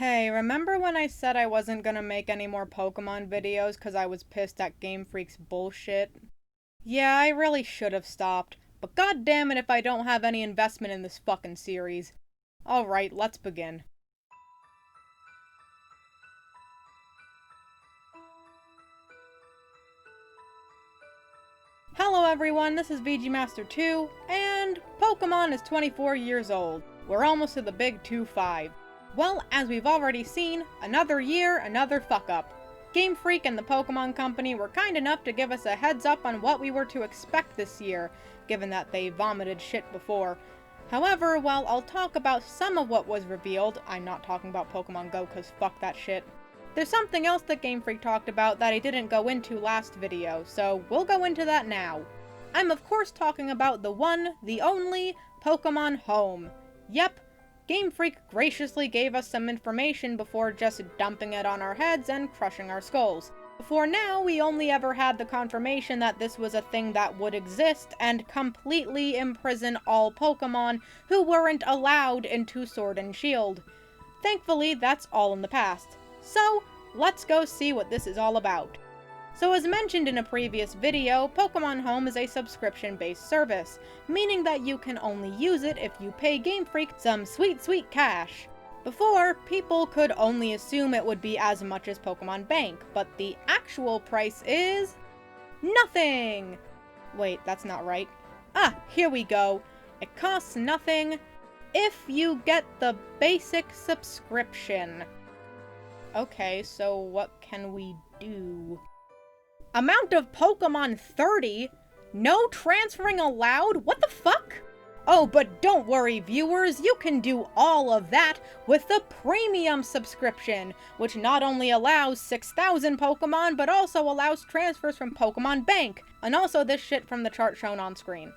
Hey, remember when I said I wasn't gonna make any more Pokemon videos because I was pissed at Game Freak's bullshit? Yeah, I really should have stopped, but god damn it if I don't have any investment in this fucking series. Alright, let's begin. Hello everyone, this is VG Master 2, and Pokemon is 24 years old. We're almost to the big 2-5. Well, as we've already seen, another year, another fuck-up. Game Freak and the Pokemon Company were kind enough to give us a heads up on what we were to expect this year, given that they vomited shit before. However, while I'll talk about some of what was revealed, I'm not talking about Pokemon Go cause fuck that shit. There's something else that Game Freak talked about that I didn't go into last video, so we'll go into that now. I'm of course talking about the one, the only, Pokemon Home. Yep, Game Freak graciously gave us some information before just dumping it on our heads and crushing our skulls. Before now, we only ever had the confirmation that this was a thing that would exist and completely imprison all Pokemon who weren't allowed into Sword and Shield. Thankfully, that's all in the past. So, let's go see what this is all about. So as mentioned in a previous video, Pokemon Home is a subscription-based service, meaning that you can only use it if you pay Game Freak some sweet cash. Before, people could only assume it would be as much as Pokemon Bank, but the actual price is nothing! Wait, that's not right. Ah, here we go. It costs nothing if you get the basic subscription. Okay, so what can we do? Amount of Pokemon 30? No transferring allowed? What the fuck? Oh, but don't worry viewers, you can do all of that with the premium subscription, which not only allows 6,000 Pokemon, but also allows transfers from Pokemon Bank, and also this shit from the chart shown on screen.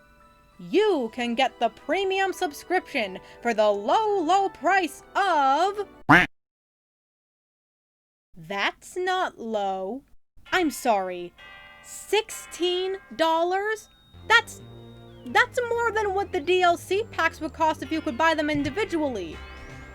You can get the premium subscription for the low price of... That's not low. I'm sorry. $16? That's more than what the DLC packs would cost if you could buy them individually.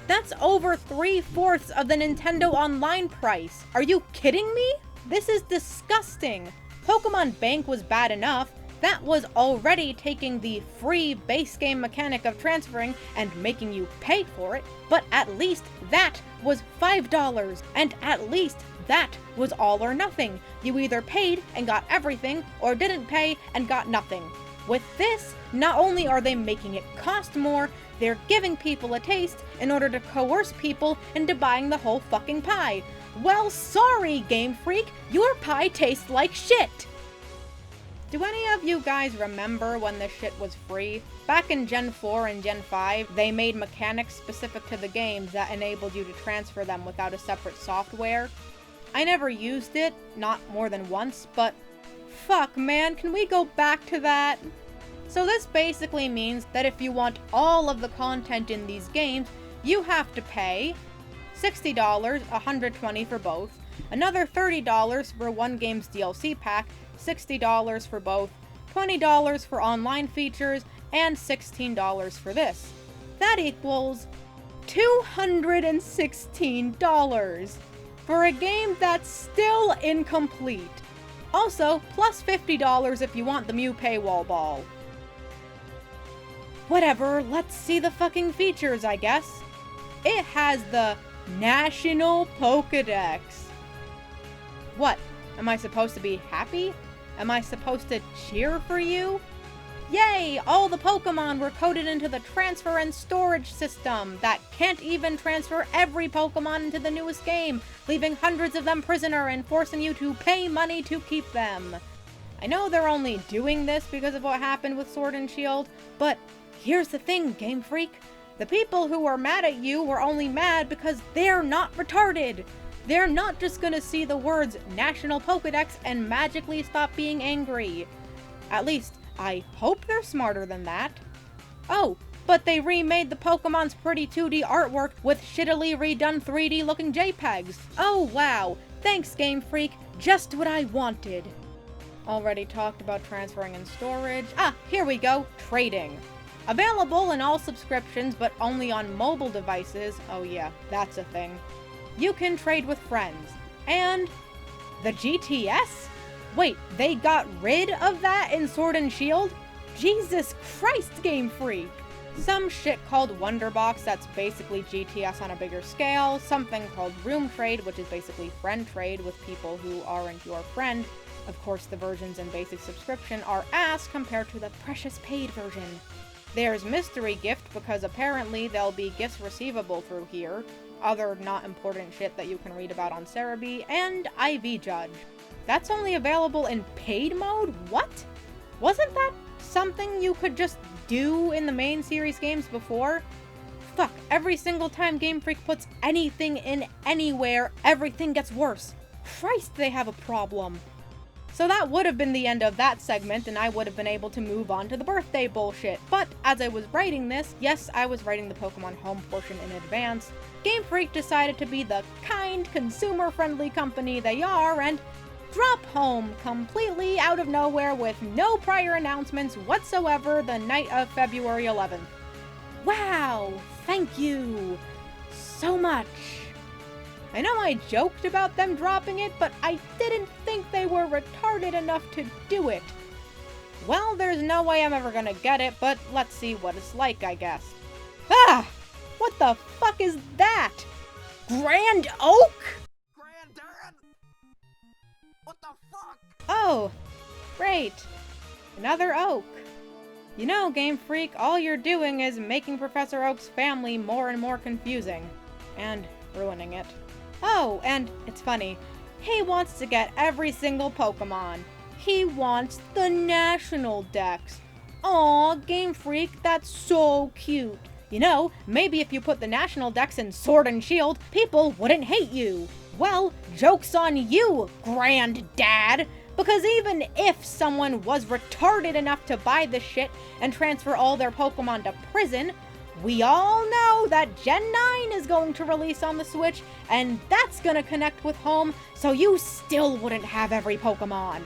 That's over 3/4 of the Nintendo Online price. Are you kidding me? This is disgusting. Pokemon Bank was bad enough. That was already taking the free base game mechanic of transferring and making you pay for it, but at least that was $5, and at least that was all or nothing. You either paid and got everything, or didn't pay and got nothing. With this, not only are they making it cost more, they're giving people a taste in order to coerce people into buying the whole fucking pie. Well, sorry, Game Freak, your pie tastes like shit! Do any of you guys remember when this shit was free? Back in Gen 4 and Gen 5, they made mechanics specific to the games that enabled you to transfer them without a separate software. I never used it, not more than once, but fuck man, can we go back to that? So this basically means that if you want all of the content in these games, you have to pay $60, $120 for both, another $30 for one game's DLC pack, $60 for both, $20 for online features, and $16 for this. That equals $216 for a game that's still incomplete. Also, plus $50 if you want the Mew paywall ball. Whatever, let's see the fucking features, I guess. It has the National Pokédex. What? Am I supposed to be happy? Am I supposed to cheer for you? Yay! All the Pokemon were coded into the transfer and storage system that can't even transfer every Pokemon into the newest game, leaving hundreds of them prisoner and forcing you to pay money to keep them. I know they're only doing this because of what happened with Sword and Shield, but here's the thing, Game Freak. The people who were mad at you were only mad because they're not retarded. They're not just gonna see the words National Pokédex and magically stop being angry. At least, I hope they're smarter than that. Oh, but they remade the Pokemon's pretty 2D artwork with shittily redone 3D looking JPEGs. Oh wow, thanks Game Freak, just what I wanted. Already talked about transferring and storage. Ah, here we go, trading. Available in all subscriptions, but only on mobile devices. Oh yeah, that's a thing. You can trade with friends. And the GTS? Wait, they got rid of that in Sword and Shield? Jesus Christ, Game Freak! Some shit called Wonderbox, that's basically GTS on a bigger scale. Something called Room Trade, which is basically friend trade with people who aren't your friend. Of course, the versions in basic subscription are ass compared to the precious paid version. There's Mystery Gift, because apparently there'll be gifts receivable through here. Other not important shit that you can read about on Cerebi, and IV Judge. That's only available in paid mode? What? Wasn't that something you could just do in the main series games before? Fuck, every single time Game Freak puts anything in anywhere, everything gets worse. Christ, they have a problem. So that would have been the end of that segment, and I would have been able to move on to the birthday bullshit. But as I was writing this, yes, I was writing the Pokemon Home portion in advance, Game Freak decided to be the kind, consumer-friendly company they are, and drop Home completely out of nowhere with no prior announcements whatsoever the night of February 11th. Wow, thank you so much. I know I joked about them dropping it, but I didn't think they were retarded enough to do it. Well, there's no way I'm ever gonna get it, but let's see what it's like, I guess. Ah! What the fuck is that? Grand Oak? Granddad? What the fuck? Oh, great. Another oak. You know, Game Freak, all you're doing is making Professor Oak's family more and more confusing. And ruining it. Oh, and it's funny. He wants to get every single Pokemon. He wants the National Dex. Aw, Game Freak, that's so cute. You know, maybe if you put the National Dex in Sword and Shield, people wouldn't hate you. Well, joke's on you, Granddad. Because even if someone was retarded enough to buy this shit and transfer all their Pokemon to prison, we all know that Gen 9 is going to release on the Switch, and that's gonna connect with Home, so you still wouldn't have every Pokemon.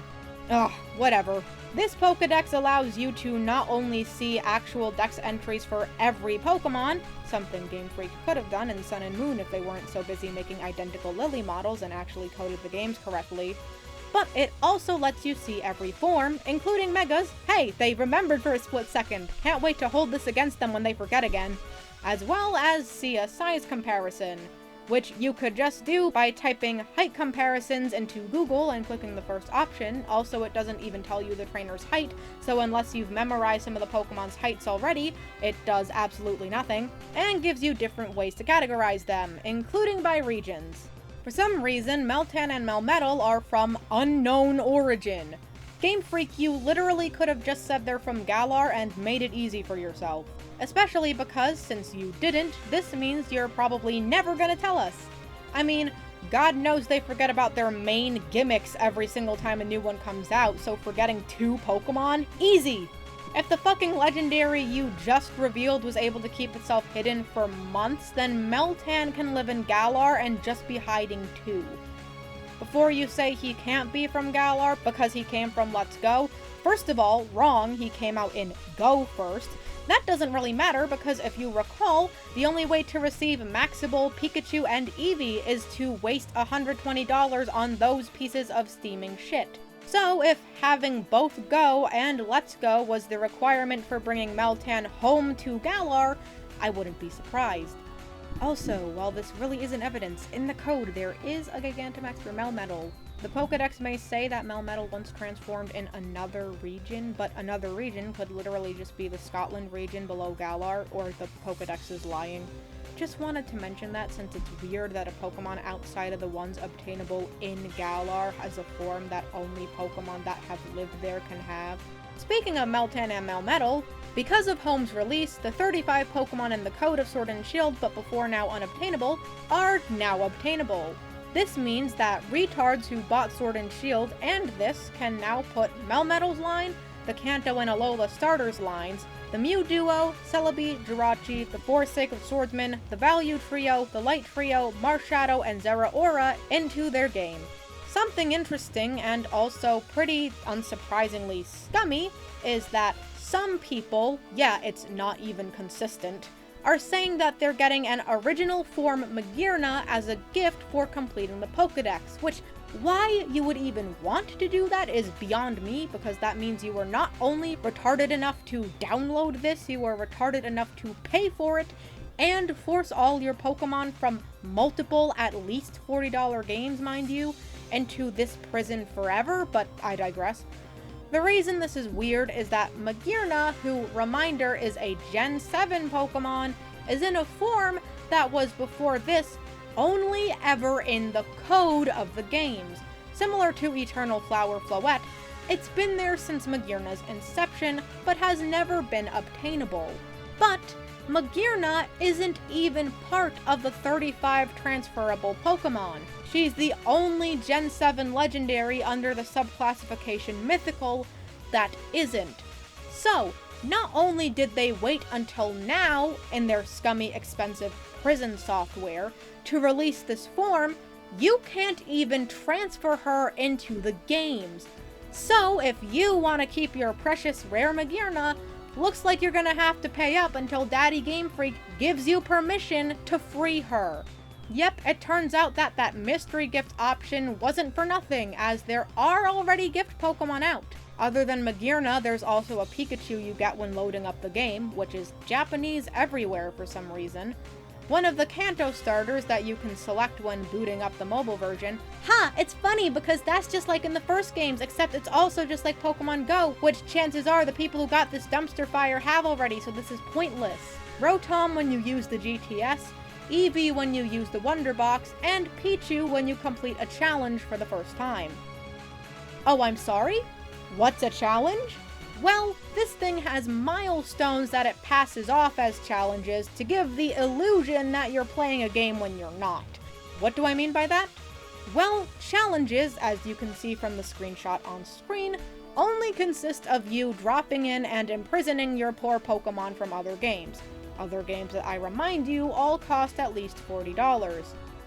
Ugh, whatever. This Pokedex allows you to not only see actual Dex entries for every Pokemon, something Game Freak could have done in Sun and Moon if they weren't so busy making identical Lily models and actually coded the games correctly, but it also lets you see every form, including Megas. Hey, they remembered for a split second. Can't wait to hold this against them when they forget again. As well as see a size comparison, which you could just do by typing height comparisons into Google and clicking the first option. Also, it doesn't even tell you the trainer's height, so unless you've memorized some of the Pokemon's heights already, it does absolutely nothing, and gives you different ways to categorize them, including by regions. For some reason, Meltan and Melmetal are from unknown origin. Game Freak, you literally could have just said they're from Galar and made it easy for yourself. Especially because, since you didn't, this means you're probably never gonna tell us. I mean, God knows they forget about their main gimmicks every single time a new one comes out, so forgetting 2 Pokemon? Easy! If the fucking legendary you just revealed was able to keep itself hidden for months, then Meltan can live in Galar and just be hiding too. Before you say he can't be from Galar because he came from Let's Go, first of all, wrong, he came out in Go first. That doesn't really matter because if you recall, the only way to receive Maxable, Pikachu, and Eevee is to waste $120 on those pieces of steaming shit. So if having both Go and Let's Go was the requirement for bringing Meltan home to Galar, I wouldn't be surprised. Also, while this really isn't evidence, in the code there is a Gigantamax for Melmetal. The Pokedex may say that Melmetal once transformed in another region, but another region could literally just be the Scotland region below Galar, or the Pokedex is lying. Just wanted to mention that since it's weird that a Pokemon outside of the ones obtainable in Galar has a form that only Pokemon that have lived there can have. Speaking of Meltan and Melmetal, because of Home's release, the 35 Pokemon in the code of Sword and Shield, but before now unobtainable, are now obtainable. This means that retards who bought Sword and Shield and this can now put Melmetal's line, the Kanto and Alola starters lines, the Mew Duo, Celebi, Jirachi, the Forsake of Swordsman, the Value Trio, the Light Trio, Marshadow, and Zeraora into their game. Something interesting and also pretty unsurprisingly scummy is that some people, yeah, it's not even consistent, are saying that they're getting an original form Magearna as a gift for completing the Pokedex, which why you would even want to do that is beyond me, because that means you were not only retarded enough to download this, you were retarded enough to pay for it and force all your Pokemon from multiple, at least $40 games, mind you, into this prison forever, but I digress. The reason this is weird is that Magearna, who, reminder, is a Gen 7 Pokemon, is in a form that was before this only ever in the code of the games. Similar to Eternal Flower Floette, it's been there since Magearna's inception, but has never been obtainable. But Magearna isn't even part of the 35 transferable Pokemon. She's the only Gen 7 legendary under the subclassification Mythical that isn't. So, not only did they wait until now, in their scummy, expensive prison software, to release this form, you can't even transfer her into the games. So, if you want to keep your precious rare Magearna, looks like you're gonna have to pay up until Daddy Game Freak gives you permission to free her. Yep, it turns out that that mystery gift option wasn't for nothing, as there are already gift Pokemon out. Other than Magearna, there's also a Pikachu you get when loading up the game, which is Japanese everywhere for some reason. One of the Kanto starters that you can select when booting up the mobile version. Ha! It's funny because that's just like in the first games, except it's also just like Pokemon Go, which chances are the people who got this dumpster fire have already, so this is pointless. Rotom when you use the GTS, Eevee when you use the Wonder Box, and Pichu when you complete a challenge for the first time. Oh, I'm sorry? What's a challenge? Well, this thing has milestones that it passes off as challenges to give the illusion that you're playing a game when you're not. What do I mean by that? Well, challenges, as you can see from the screenshot on screen, only consist of you dropping in and imprisoning your poor Pokemon from other games. Other games that I remind you all cost at least $40.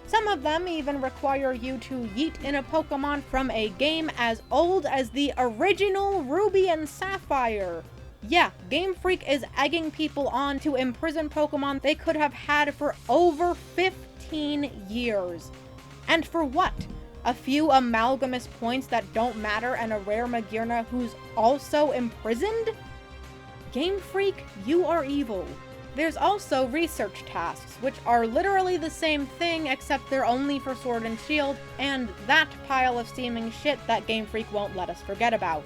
Some of them even require you to yeet in a Pokemon from a game as old as the original Ruby and Sapphire. Yeah, Game Freak is egging people on to imprison Pokemon they could have had for over 15 years. And for what? A few amalgamous points that don't matter and a rare Magearna who's also imprisoned? Game Freak, you are evil. There's also research tasks, which are literally the same thing except they're only for Sword and Shield, and that pile of steaming shit that Game Freak won't let us forget about.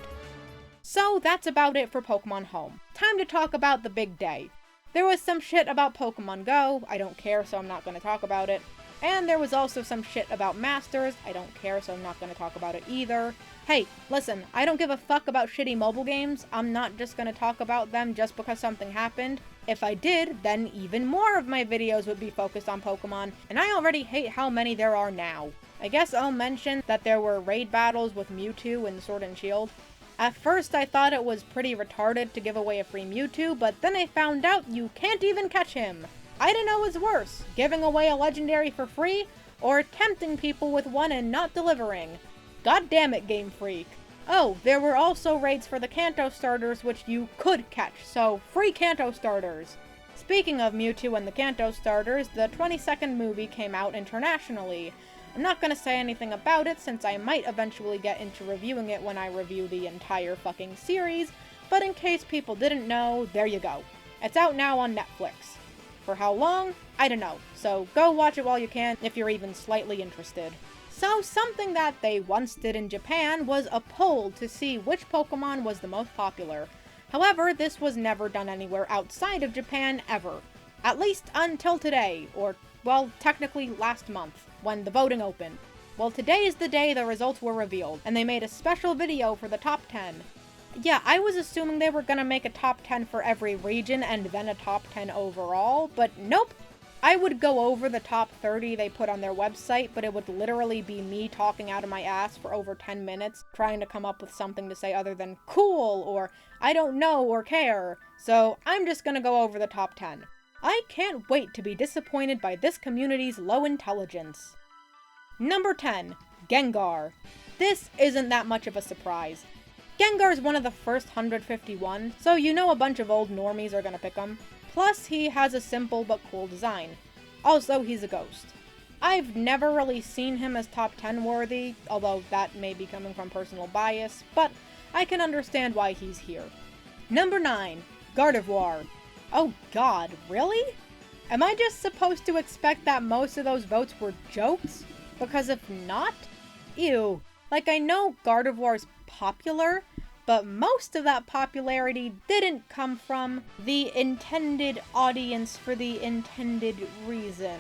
So that's about it for Pokemon Home. Time to talk about the big day. There was some shit about Pokemon Go, I don't care so I'm not going to talk about it. And there was also some shit about Masters, I don't care so I'm not going to talk about it either. Hey, listen, I don't give a fuck about shitty mobile games, I'm not just going to talk about them just because something happened. If I did, then even more of my videos would be focused on Pokemon, and I already hate how many there are now. I guess I'll mention that there were raid battles with Mewtwo in Sword and Shield. At first I thought it was pretty retarded to give away a free Mewtwo, but then I found out you can't even catch him. I didn't know what's worse, giving away a legendary for free, or tempting people with one and not delivering. God damn it, Game Freak. Oh, there were also raids for the Kanto starters which you could catch, so free Kanto starters. Speaking of Mewtwo and the Kanto starters, the 22nd movie came out internationally. I'm not gonna say anything about it since I might eventually get into reviewing it when I review the entire fucking series, but in case people didn't know, there you go. It's out now on Netflix. For how long? I don't know, so go watch it while you can if you're even slightly interested. So something that they once did in Japan was a poll to see which Pokemon was the most popular. However, this was never done anywhere outside of Japan ever. At least until today, or, well, technically last month, when the voting opened. Well, today is the day the results were revealed, and they made a special video for the top 10. Yeah, I was assuming they were gonna make a top 10 for every region and then a top 10 overall, but nope! I would go over the top 30 they put on their website, but it would literally be me talking out of my ass for over 10 minutes, trying to come up with something to say other than cool, or I don't know, or care, so I'm just gonna go over the top 10. I can't wait to be disappointed by this community's low intelligence. Number 10. Gengar. This isn't that much of a surprise. Gengar is one of the first 151, so you know a bunch of old normies are gonna pick him. Plus, he has a simple but cool design. Also, he's a ghost. I've never really seen him as top 10 worthy, although that may be coming from personal bias, but I can understand why he's here. Number 9, Gardevoir. Oh god, really? Am I just supposed to expect that most of those votes were jokes? Because if not, ew. Like, I know Gardevoir's popular, but most of that popularity didn't come from the intended audience for the intended reason.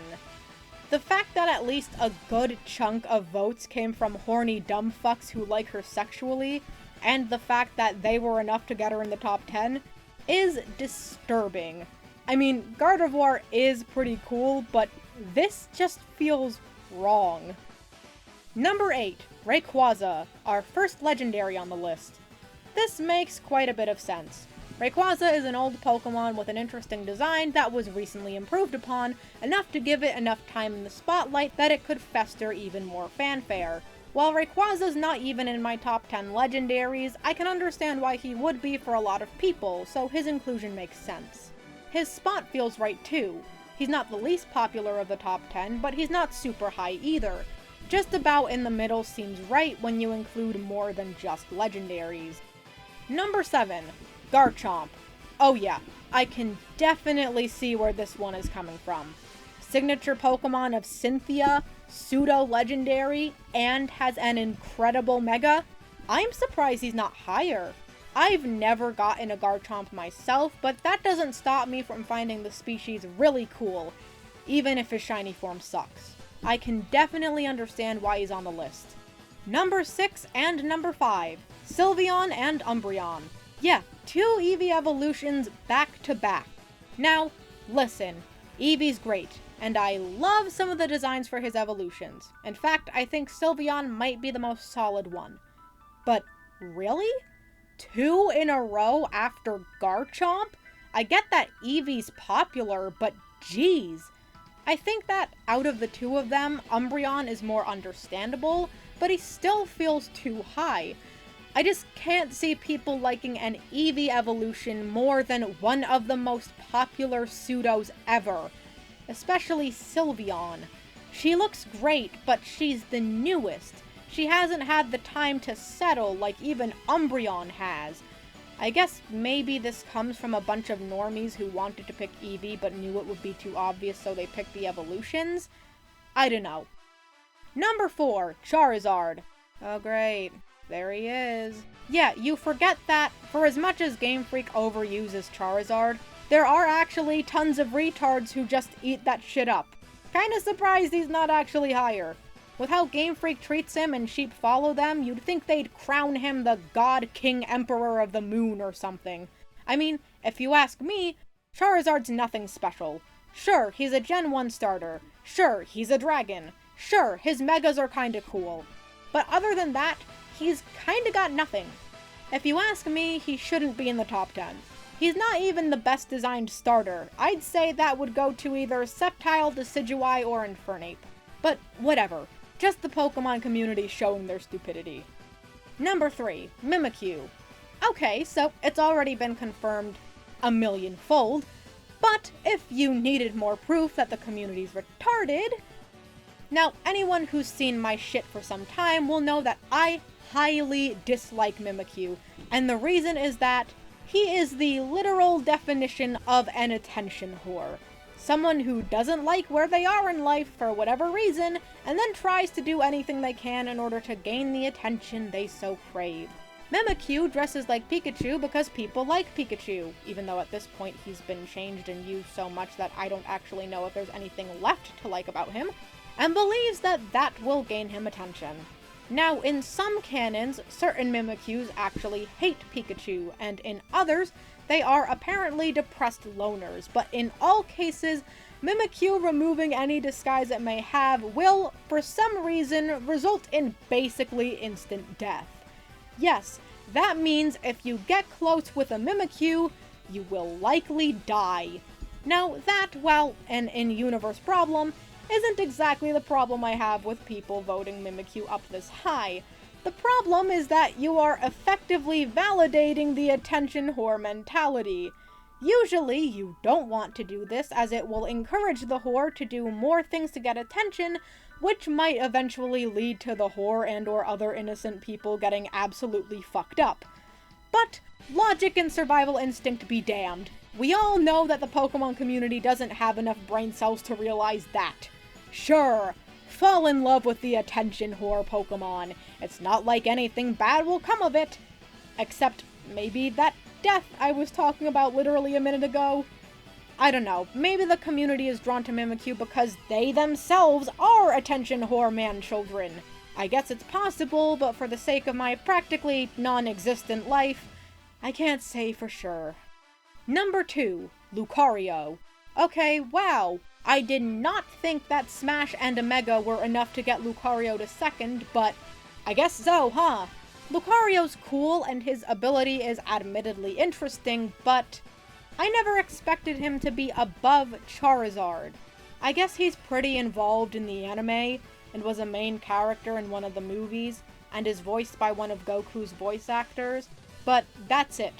The fact that at least a good chunk of votes came from horny dumb fucks who like her sexually, and the fact that they were enough to get her in the top 10, is disturbing. I mean, Gardevoir is pretty cool, but this just feels wrong. Number 8, Rayquaza, our first legendary on the list. This makes quite a bit of sense. Rayquaza is an old Pokemon with an interesting design that was recently improved upon, enough to give it enough time in the spotlight that it could fester even more fanfare. While Rayquaza's not even in my top 10 legendaries, I can understand why he would be for a lot of people, so his inclusion makes sense. His spot feels right too. He's not the least popular of the top 10, but he's not super high either. Just about in the middle seems right when you include more than just legendaries. Number 7, Garchomp. Oh yeah, I can definitely see where this one is coming from. Signature Pokemon of Cynthia, pseudo-legendary, and has an incredible Mega? I'm surprised he's not higher. I've never gotten a Garchomp myself, but that doesn't stop me from finding the species really cool, even if his shiny form sucks. I can definitely understand why he's on the list. Number 6 and number 5, Sylveon and Umbreon. Yeah, 2 Eevee evolutions back to back. Now, listen, Eevee's great, and I love some of the designs for his evolutions. In fact, I think Sylveon might be the most solid one. But really? 2 in a row after Garchomp? I get that Eevee's popular, but geez. I think that out of the 2 of them, Umbreon is more understandable, but he still feels too high. I just can't see people liking an Eevee evolution more than one of the most popular pseudos ever. Especially Sylveon. She looks great, but she's the newest. She hasn't had the time to settle like even Umbreon has. I guess maybe this comes from a bunch of normies who wanted to pick Eevee but knew it would be too obvious so they picked the evolutions? I don't know. Number 4, Charizard. Oh great, there he is. Yeah, you forget that, for as much as Game Freak overuses Charizard, there are actually tons of retards who just eat that shit up. Kinda surprised he's not actually higher. With how Game Freak treats him and sheep follow them, you'd think they'd crown him the God King Emperor of the Moon or something. I mean, if you ask me, Charizard's nothing special. Sure, he's a Gen 1 starter. Sure, he's a dragon. Sure, his megas are kinda cool. But other than that, he's kinda got nothing. If you ask me, he shouldn't be in the top 10. He's not even the best designed starter. I'd say that would go to either Sceptile, Decidueye, or Infernape. But whatever. Just the Pokemon community showing their stupidity. Number 3, Mimikyu. Okay, so it's already been confirmed a millionfold, but if you needed more proof that the community's retarded... Now, anyone who's seen my shit for some time will know that I highly dislike Mimikyu, and the reason is that he is the literal definition of an attention whore. Someone who doesn't like where they are in life for whatever reason, and then tries to do anything they can in order to gain the attention they so crave. Mimikyu dresses like Pikachu because people like Pikachu, even though at this point he's been changed and used so much that I don't actually know if there's anything left to like about him, and believes that that will gain him attention. Now, in some canons, certain Mimikyus actually hate Pikachu, and in others, they are apparently depressed loners, but in all cases, Mimikyu removing any disguise it may have will, for some reason, result in basically instant death. Yes, that means if you get close with a Mimikyu, you will likely die. Now that, while an in-universe problem, isn't exactly the problem I have with people voting Mimikyu up this high. The problem is that you are effectively validating the attention whore mentality. Usually, you don't want to do this as it will encourage the whore to do more things to get attention, which might eventually lead to the whore and or other innocent people getting absolutely fucked up. But logic and survival instinct be damned. We all know that the Pokemon community doesn't have enough brain cells to realize that. Sure, fall in love with the attention whore Pokemon. It's not like anything bad will come of it. Except maybe that death I was talking about literally a minute ago. I don't know, maybe the community is drawn to Mimikyu because they themselves are attention whore man-children. I guess it's possible, but for the sake of my practically non-existent life, I can't say for sure. Number 2, Lucario. Okay, wow. I did not think that Smash and Omega were enough to get Lucario to second, but I guess so, huh? Lucario's cool and his ability is admittedly interesting, but I never expected him to be above Charizard. I guess he's pretty involved in the anime, and was a main character in one of the movies, and is voiced by one of Goku's voice actors, but that's it.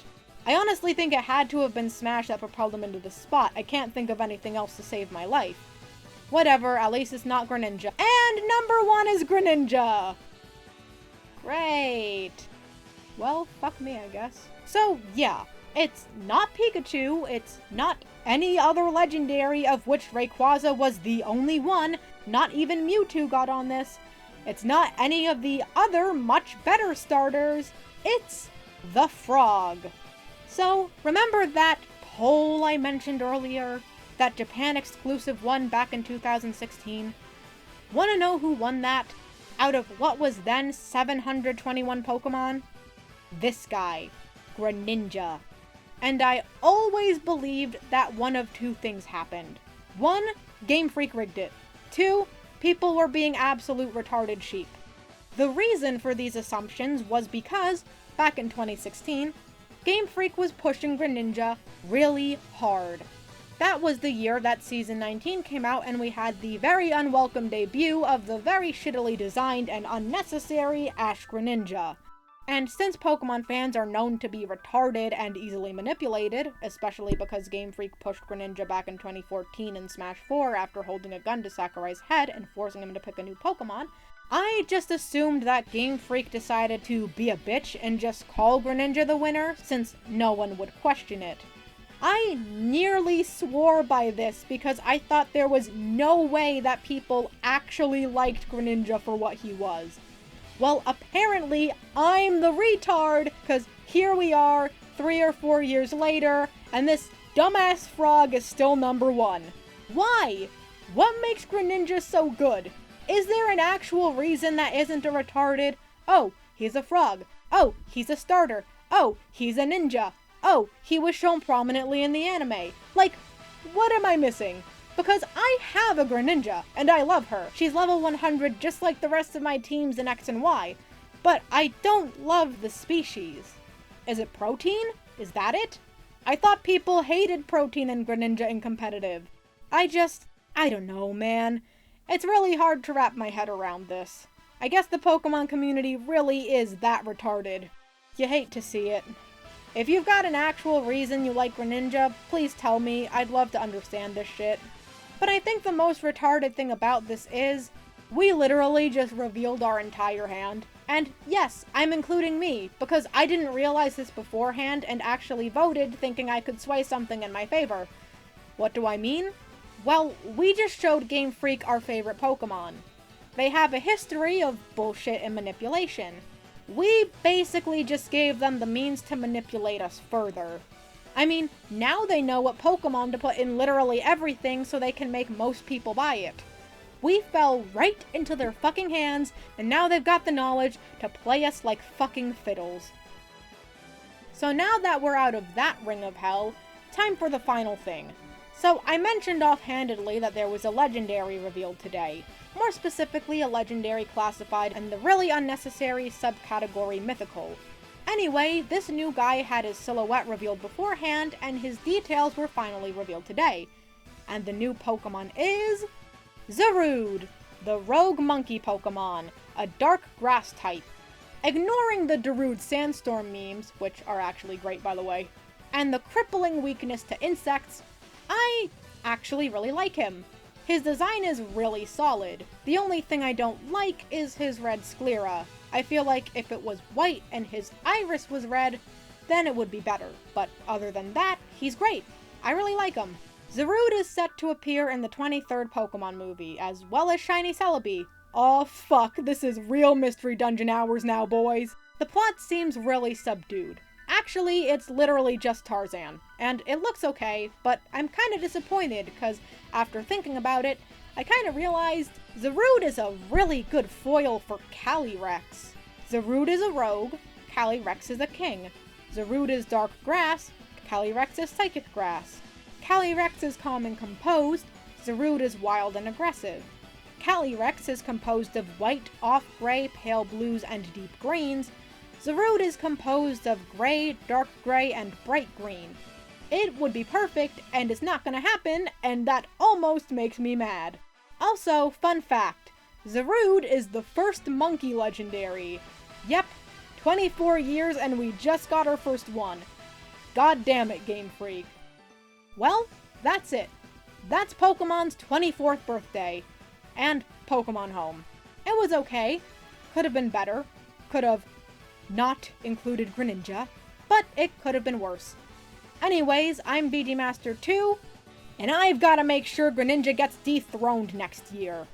I honestly think it had to have been Smash that propelled him into the spot. I can't think of anything else to save my life. Whatever, at least it's not Greninja. And number 1 is Greninja! Great. Well, fuck me, I guess. So, yeah. It's not Pikachu, it's not any other legendary, of which Rayquaza was the only one, not even Mewtwo got on this. It's not any of the other much better starters, it's the Frog. So, remember that poll I mentioned earlier? That Japan exclusive one back in 2016? Wanna know who won that? Out of what was then 721 Pokemon? This guy, Greninja. And I always believed that one of two things happened. 1, Game Freak rigged it. 2, people were being absolute retarded sheep. The reason for these assumptions was because, back in 2016, Game Freak was pushing Greninja really hard. That was the year that Season 19 came out and we had the very unwelcome debut of the very shittily designed and unnecessary Ash Greninja. And since Pokemon fans are known to be retarded and easily manipulated, especially because Game Freak pushed Greninja back in 2014 in Smash 4 after holding a gun to Sakurai's head and forcing him to pick a new Pokemon, I just assumed that Game Freak decided to be a bitch and just call Greninja the winner, since no one would question it. I nearly swore by this because I thought there was no way that people actually liked Greninja for what he was. Well, apparently, I'm the retard, because here we are, 3 or 4 years later, and this dumbass frog is still number 1. Why? What makes Greninja so good? Is there an actual reason that isn't a retarded, oh, he's a frog, oh, he's a starter, oh, he's a ninja, oh, he was shown prominently in the anime? Like, what am I missing? Because I have a Greninja, and I love her. She's level 100 just like the rest of my teams in X and Y. But I don't love the species. Is it protein? Is that it? I thought people hated protein and Greninja in competitive. I don't know, man. It's really hard to wrap my head around this. I guess the Pokemon community really is that retarded. You hate to see it. If you've got an actual reason you like Greninja, please tell me. I'd love to understand this shit. But I think the most retarded thing about this is, we literally just revealed our entire hand. And yes, I'm including me, because I didn't realize this beforehand and actually voted thinking I could sway something in my favor. What do I mean? Well, we just showed Game Freak our favorite Pokemon. They have a history of bullshit and manipulation. We basically just gave them the means to manipulate us further. I mean, now they know what Pokemon to put in literally everything so they can make most people buy it. We fell right into their fucking hands, and now they've got the knowledge to play us like fucking fiddles. So now that we're out of that ring of hell, time for the final thing. So I mentioned offhandedly that there was a legendary revealed today. More specifically, a legendary classified in the really unnecessary subcategory mythical. Anyway, this new guy had his silhouette revealed beforehand, and his details were finally revealed today. And the new Pokemon is... Zarude, the rogue monkey Pokemon, a dark grass type. Ignoring the Darude Sandstorm memes, which are actually great by the way, and the crippling weakness to insects, I actually really like him. His design is really solid. The only thing I don't like is his red sclera. I feel like if it was white and his iris was red, then it would be better. But other than that, he's great. I really like him. Zarude is set to appear in the 23rd Pokemon movie, as well as Shiny Celebi. Aw fuck, this is real Mystery Dungeon hours now, boys. The plot seems really subdued. Actually, it's literally just Tarzan, and it looks okay, but I'm kinda disappointed, because after thinking about it, I kinda realized Zarude is a really good foil for Calyrex. Zarude is a rogue, Calyrex is a king. Zarude is dark grass, Calyrex is psychic grass. Calyrex is calm and composed, Zarude is wild and aggressive. Calyrex is composed of white, off-gray, pale blues, and deep greens. Zarude is composed of gray, dark gray, and bright green. It would be perfect, and it's not gonna happen, and that almost makes me mad. Also, fun fact, Zarude is the first monkey legendary. Yep, 24 years and we just got our first one. God damn it, Game Freak. Well, that's it. That's Pokemon's 24th birthday. And Pokemon Home. It was okay. Could have been better. Could have not included Greninja. But it could have been worse. Anyways, I'm BG Master 2. And I've got to make sure Greninja gets dethroned next year.